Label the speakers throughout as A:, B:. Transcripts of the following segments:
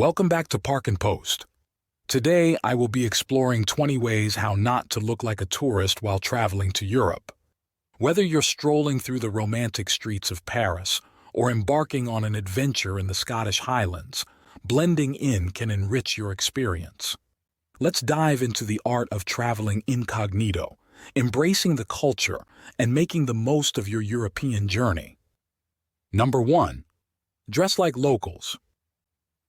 A: Welcome back to Park and Post. Today, I will be exploring 20 ways how not to look like a tourist while traveling to Europe. Whether you're strolling through the romantic streets of Paris or embarking on an adventure in the Scottish Highlands, blending in can enrich your experience. Let's dive into the art of traveling incognito, embracing the culture, and making the most of your European journey. Number 1. Dress like locals.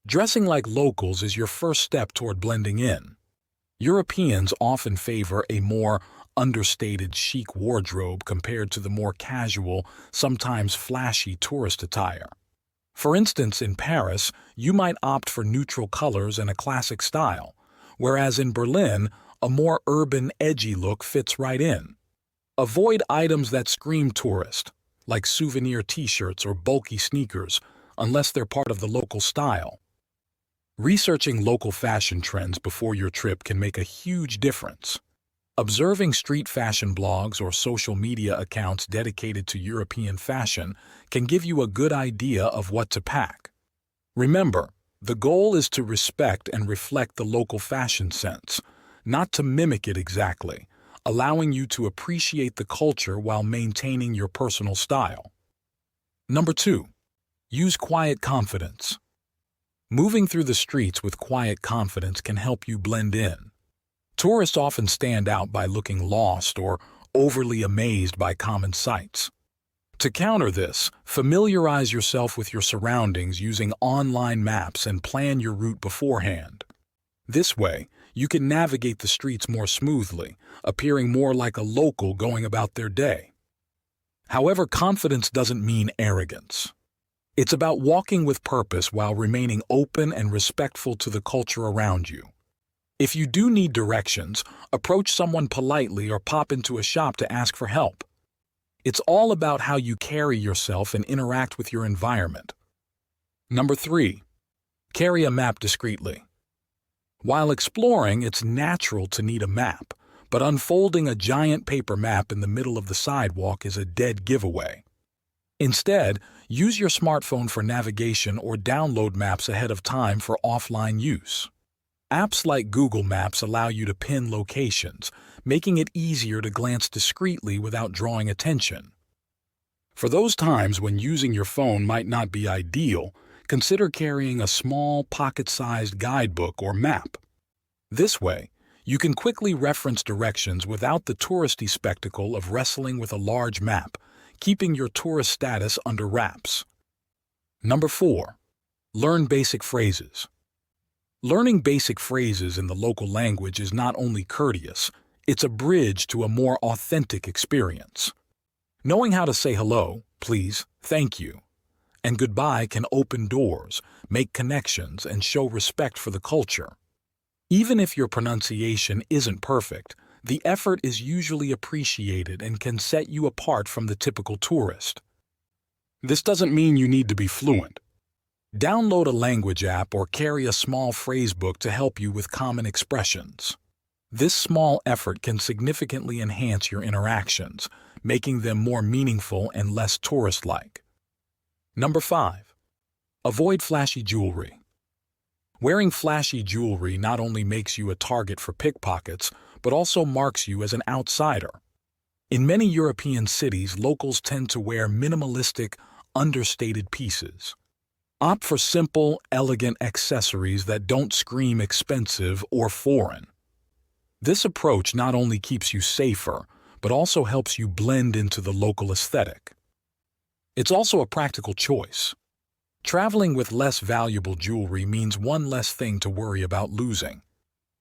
A: Dressing like locals is your first step toward blending in. Europeans often favor a more understated chic wardrobe compared to the more casual, sometimes flashy tourist attire. For instance, in Paris, you might opt for neutral colors and a classic style, whereas in Berlin, a more urban, edgy look fits right in. Avoid items that scream tourist, like souvenir t-shirts or bulky sneakers, unless they're part of the local style. Researching local fashion trends before your trip can make a huge difference. Observing street fashion blogs or social media accounts dedicated to European fashion can give you a good idea of what to pack. Remember, the goal is to respect and reflect the local fashion sense, not to mimic it exactly, allowing you to appreciate the culture while maintaining your personal style. Number 2. Use quiet confidence. Moving through the streets with quiet confidence can help you blend in. Tourists often stand out by looking lost or overly amazed by common sights. To counter this, familiarize yourself with your surroundings using online maps and plan your route beforehand. This way, you can navigate the streets more smoothly, appearing more like a local going about their day. However, confidence doesn't mean arrogance. It's about walking with purpose while remaining open and respectful to the culture around you. If you do need directions, approach someone politely or pop into a shop to ask for help. It's all about how you carry yourself and interact with your environment. Number 3. Carry a map discreetly. While exploring, it's natural to need a map, but unfolding a giant paper map in the middle of the sidewalk is a dead giveaway. Instead, use your smartphone for navigation or download maps ahead of time for offline use. Apps like Google Maps allow you to pin locations, making it easier to glance discreetly without drawing attention. For those times when using your phone might not be ideal, consider carrying a small, pocket-sized guidebook or map. This way, you can quickly reference directions without the touristy spectacle of wrestling with a large map, keeping your tourist status under wraps. Number 4. Learn basic phrases. Learning basic phrases in the local language is not only courteous, it's a bridge to a more authentic experience. Knowing how to say hello, please, thank you, and goodbye can open doors, make connections, and show respect for the culture. Even if your pronunciation isn't perfect, the effort is usually appreciated and can set you apart from the typical tourist. This doesn't mean you need to be fluent. Download a language app or carry a small phrase book to help you with common expressions. This small effort can significantly enhance your interactions, making them more meaningful and less tourist-like. Number 5. Avoid flashy jewelry. Wearing flashy jewelry not only makes you a target for pickpockets, but also marks you as an outsider. In many European cities, locals tend to wear minimalistic, understated pieces. Opt for simple, elegant accessories that don't scream expensive or foreign. This approach not only keeps you safer, but also helps you blend into the local aesthetic. It's also a practical choice. Traveling with less valuable jewelry means one less thing to worry about losing.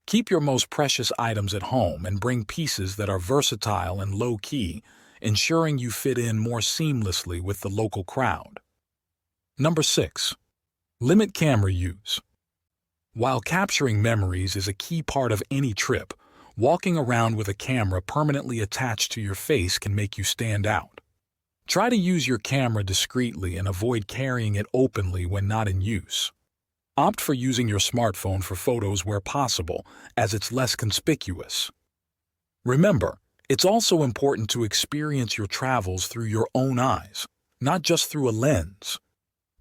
A: Keep your most precious items at home and bring pieces that are versatile and low-key, ensuring you fit in more seamlessly with the local crowd. Number 6. Limit camera use. While capturing memories is a key part of any trip, walking around with a camera permanently attached to your face can make you stand out. Try to use your camera discreetly and avoid carrying it openly when not in use. Opt for using your smartphone for photos where possible, as it's less conspicuous. Remember, it's also important to experience your travels through your own eyes, not just through a lens.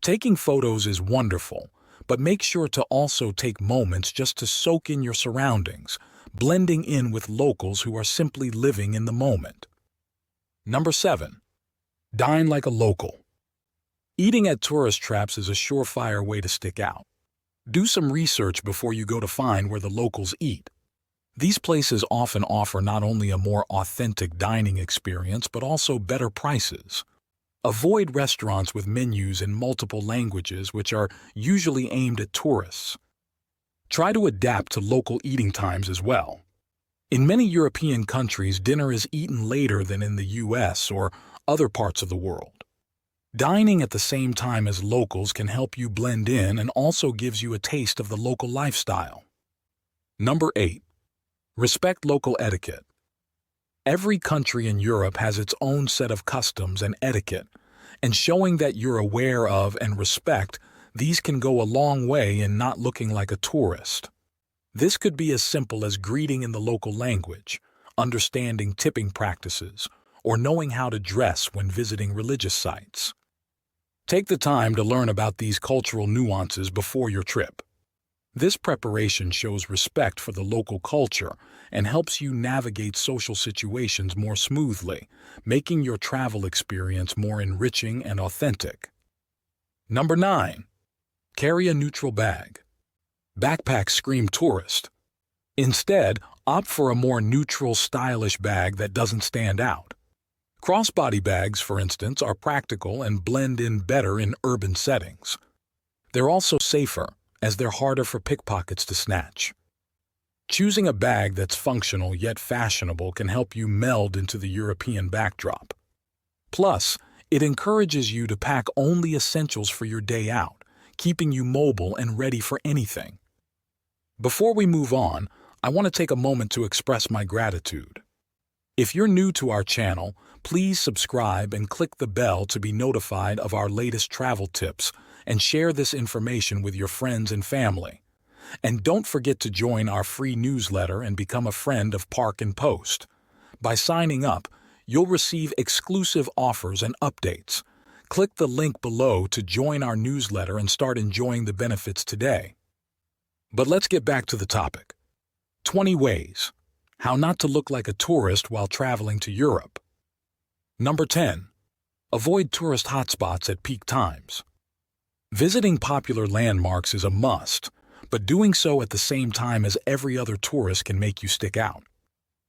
A: Taking photos is wonderful, but make sure to also take moments just to soak in your surroundings, blending in with locals who are simply living in the moment. Number 7. Dine like a local. Eating at tourist traps is a surefire way to stick out. Do some research before you go to find where the locals eat. These places often offer not only a more authentic dining experience but also better prices. Avoid restaurants with menus in multiple languages which are usually aimed at tourists. Try to adapt to local eating times as well. In many European countries, dinner is eaten later than in the US or other parts of the world. Dining at the same time as locals can help you blend in and also gives you a taste of the local lifestyle. Number 8. Respect local etiquette. Every country in Europe has its own set of customs and etiquette, and showing that you're aware of and respect these can go a long way in not looking like a tourist. This could be as simple as greeting in the local language, understanding tipping practices, or knowing how to dress when visiting religious sites. Take the time to learn about these cultural nuances before your trip. This preparation shows respect for the local culture and helps you navigate social situations more smoothly, making your travel experience more enriching and authentic. Number 9. Carry a neutral bag. Backpacks scream tourist. Instead, opt for a more neutral, stylish bag that doesn't stand out. Crossbody bags, for instance, are practical and blend in better in urban settings. They're also safer, as they're harder for pickpockets to snatch. Choosing a bag that's functional yet fashionable can help you meld into the European backdrop. Plus, it encourages you to pack only essentials for your day out, keeping you mobile and ready for anything. Before we move on, I want to take a moment to express my gratitude. If you're new to our channel, please subscribe and click the bell to be notified of our latest travel tips and share this information with your friends and family. And don't forget to join our free newsletter and become a friend of Park and Post. By signing up, you'll receive exclusive offers and updates. Click the link below to join our newsletter and start enjoying the benefits today. But let's get back to the topic. 20 ways how not to look like a tourist while traveling to Europe. Number 10. Avoid tourist hotspots at peak times. Visiting popular landmarks is a must, but doing so at the same time as every other tourist can make you stick out.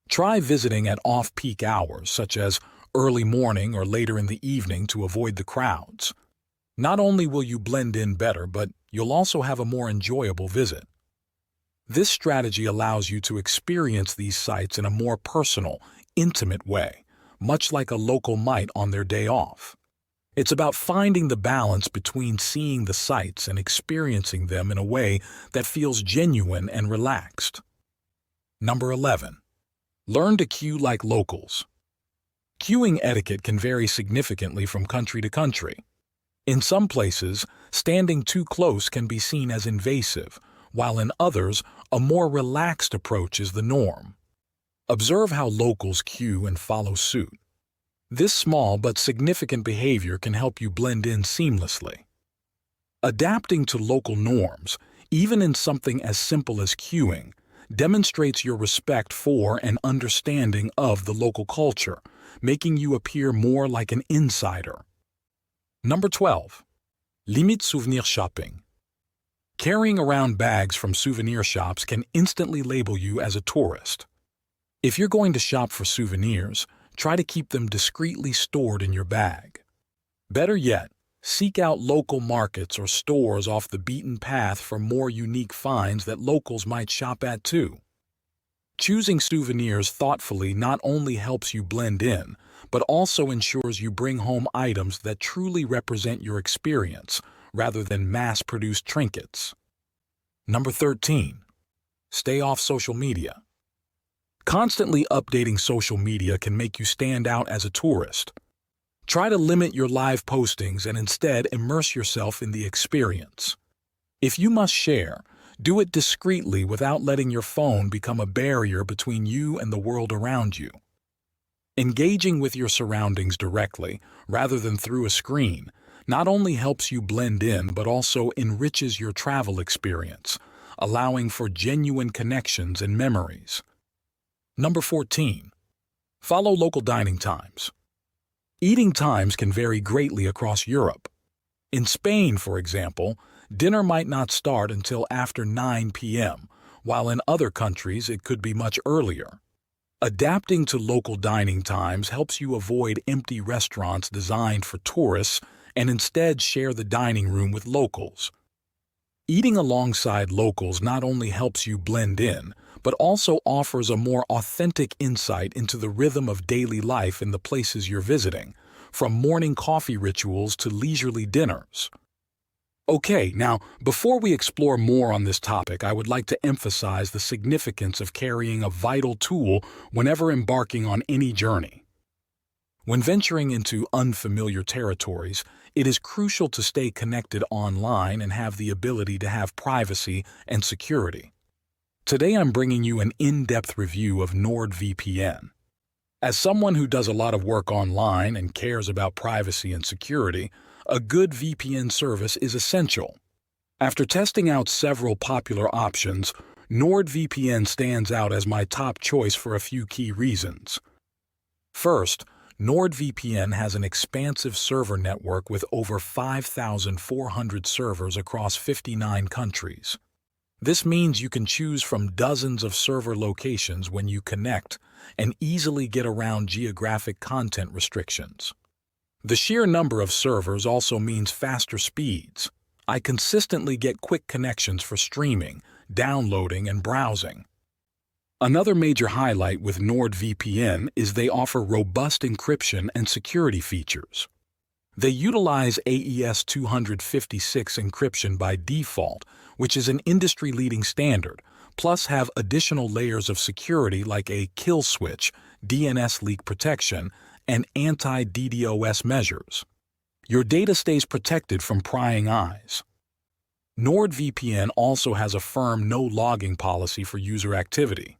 A: Try visiting at off-peak hours, such as early morning or later in the evening, to avoid the crowds. Not only will you blend in better, but you'll also have a more enjoyable visit. This strategy allows you to experience these sites in a more personal, intimate way, much like a local might on their day off. It's about finding the balance between seeing the sights and experiencing them in a way that feels genuine and relaxed. Number 11. Learn to queue like locals. Queuing etiquette can vary significantly from country to country. In some places, standing too close can be seen as invasive, while in others, a more relaxed approach is the norm. Observe how locals queue and follow suit. This small but significant behavior can help you blend in seamlessly. Adapting to local norms, even in something as simple as queuing, demonstrates your respect for and understanding of the local culture, making you appear more like an insider. Number 12. Limit souvenir shopping. Carrying around bags from souvenir shops can instantly label you as a tourist. If you're going to shop for souvenirs, try to keep them discreetly stored in your bag. Better yet, seek out local markets or stores off the beaten path for more unique finds that locals might shop at too. Choosing souvenirs thoughtfully not only helps you blend in, but also ensures you bring home items that truly represent your experience, rather than mass-produced trinkets. Number 13. Stay off social media. Constantly updating social media can make you stand out as a tourist. Try to limit your live postings and instead immerse yourself in the experience. If you must share, do it discreetly without letting your phone become a barrier between you and the world around you. Engaging with your surroundings directly, rather than through a screen, not only helps you blend in but also enriches your travel experience, allowing for genuine connections and memories. Number 14. Follow local dining times. Eating times can vary greatly across Europe. In Spain, for example, dinner might not start until after 9 p.m., while in other countries it could be much earlier. Adapting to local dining times helps you avoid empty restaurants designed for tourists and instead share the dining room with locals. Eating alongside locals not only helps you blend in, but also offers a more authentic insight into the rhythm of daily life in the places you're visiting, from morning coffee rituals to leisurely dinners. Okay, now, before we explore more on this topic, I would like to emphasize the significance of carrying a vital tool whenever embarking on any journey. When venturing into unfamiliar territories, it is crucial to stay connected online and have the ability to have privacy and security. Today I'm bringing you an in-depth review of NordVPN. As someone who does a lot of work online and cares about privacy and security, a good VPN service is essential. After testing out several popular options, NordVPN stands out as my top choice for a few key reasons. First, NordVPN has an expansive server network with over 5,400 servers across 59 countries. This means you can choose from dozens of server locations when you connect and easily get around geographic content restrictions. The sheer number of servers also means faster speeds. I consistently get quick connections for streaming, downloading, and browsing. Another major highlight with NordVPN is they offer robust encryption and security features. They utilize AES 256 encryption by default, which is an industry-leading standard, plus have additional layers of security like a kill switch, DNS leak protection, and anti-DDoS measures. Your data stays protected from prying eyes. NordVPN also has a firm no-logging policy for user activity.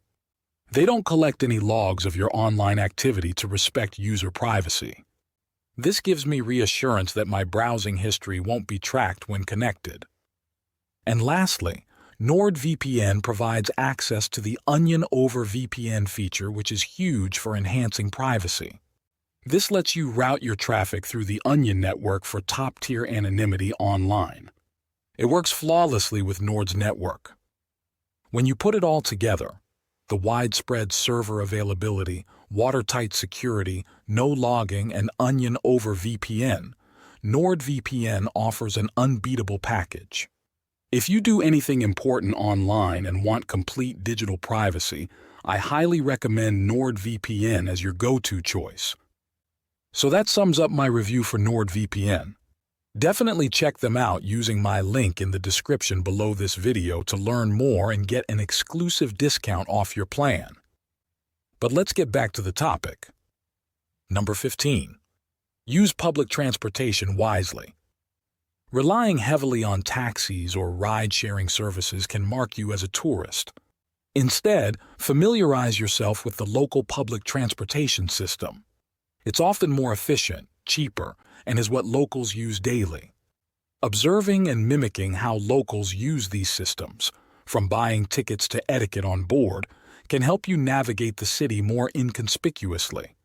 A: They don't collect any logs of your online activity to respect user privacy. This gives me reassurance that my browsing history won't be tracked when connected. And lastly, NordVPN provides access to the Onion over VPN feature, which is huge for enhancing privacy. This lets you route your traffic through the Onion network for top-tier anonymity online. It works flawlessly with Nord's network. When you put it all together, the widespread server availability, watertight security, no logging, and Onion over VPN, NordVPN offers an unbeatable package. If you do anything important online and want complete digital privacy, I highly recommend NordVPN as your go-to choice. So that sums up my review for NordVPN. Definitely check them out using my link in the description below this video to learn more and get an exclusive discount off your plan. But let's get back to the topic. Number 15. Use public transportation wisely. Relying heavily on taxis or ride-sharing services can mark you as a tourist. Instead, familiarize yourself with the local public transportation system. It's often more efficient, cheaper, and is what locals use daily. Observing and mimicking how locals use these systems, from buying tickets to etiquette on board, can help you navigate the city more inconspicuously.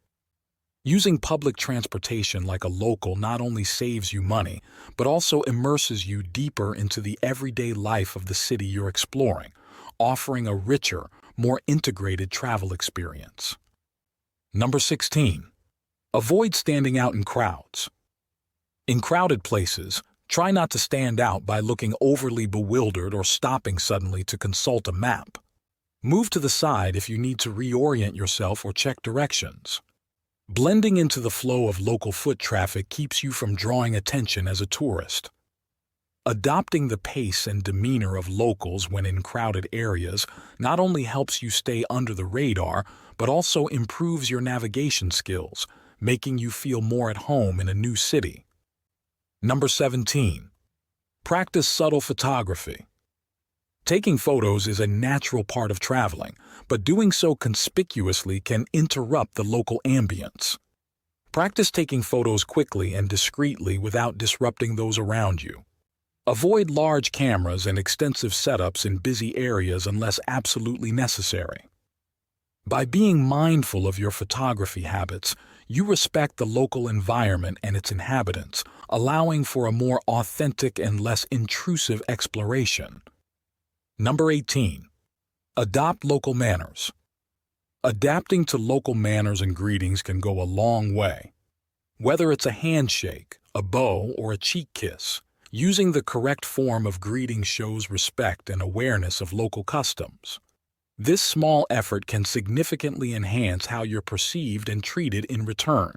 A: Using public transportation like a local not only saves you money, but also immerses you deeper into the everyday life of the city you're exploring, offering a richer, more integrated travel experience. Number 16. Avoid standing out in crowds. In crowded places, try not to stand out by looking overly bewildered or stopping suddenly to consult a map. Move to the side if you need to reorient yourself or check directions. Blending into the flow of local foot traffic keeps you from drawing attention as a tourist. Adopting the pace and demeanor of locals when in crowded areas not only helps you stay under the radar, but also improves your navigation skills, making you feel more at home in a new city. Number 17. Practice subtle photography. Taking photos is a natural part of traveling, but doing so conspicuously can interrupt the local ambience. Practice taking photos quickly and discreetly without disrupting those around you. Avoid large cameras and extensive setups in busy areas unless absolutely necessary. By being mindful of your photography habits, you respect the local environment and its inhabitants, allowing for a more authentic and less intrusive exploration. Number 18. Adopt local manners. Adapting to local manners and greetings can go a long way. Whether it's a handshake, a bow, or a cheek kiss, using the correct form of greeting shows respect and awareness of local customs. This small effort can significantly enhance how you're perceived and treated in return.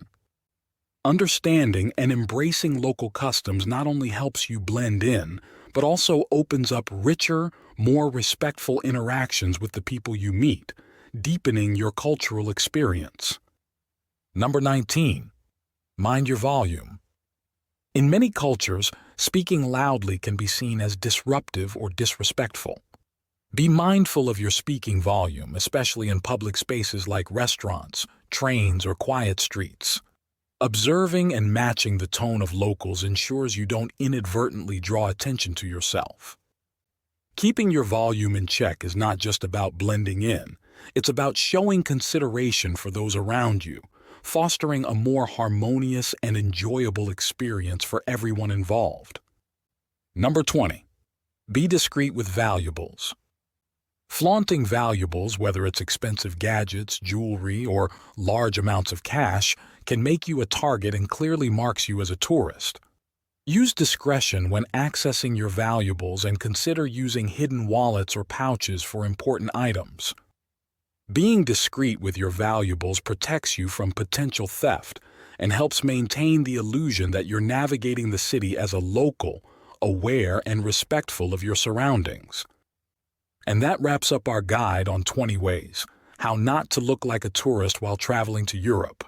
A: Understanding and embracing local customs not only helps you blend in, but also opens up richer, more respectful interactions with the people you meet, deepening your cultural experience. Number 19. Mind your volume. In many cultures, speaking loudly can be seen as disruptive or disrespectful. Be mindful of your speaking volume, especially in public spaces like restaurants, trains, or quiet streets. Observing and matching the tone of locals ensures you don't inadvertently draw attention to yourself. Keeping your volume in check is not just about blending in, it's about showing consideration for those around you, fostering a more harmonious and enjoyable experience for everyone involved. Number 20. Be discreet with valuables. Flaunting valuables, whether it's expensive gadgets, jewelry, or large amounts of cash, can make you a target and clearly marks you as a tourist. Use discretion when accessing your valuables and consider using hidden wallets or pouches for important items. Being discreet with your valuables protects you from potential theft and helps maintain the illusion that you're navigating the city as a local, aware and respectful of your surroundings. And that wraps up our guide on 20 ways how not to look like a tourist while traveling to Europe.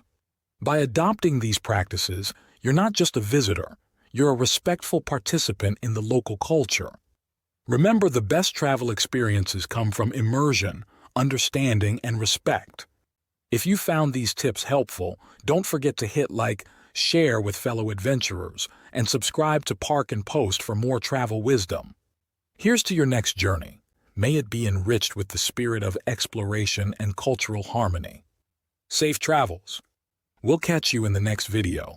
A: By adopting these practices, you're not just a visitor, you're a respectful participant in the local culture. Remember, the best travel experiences come from immersion, understanding, and respect. If you found these tips helpful, don't forget to hit like, share with fellow adventurers, and subscribe to Park and Post for more travel wisdom. Here's to your next journey. May it be enriched with the spirit of exploration and cultural harmony. Safe travels. We'll catch you in the next video.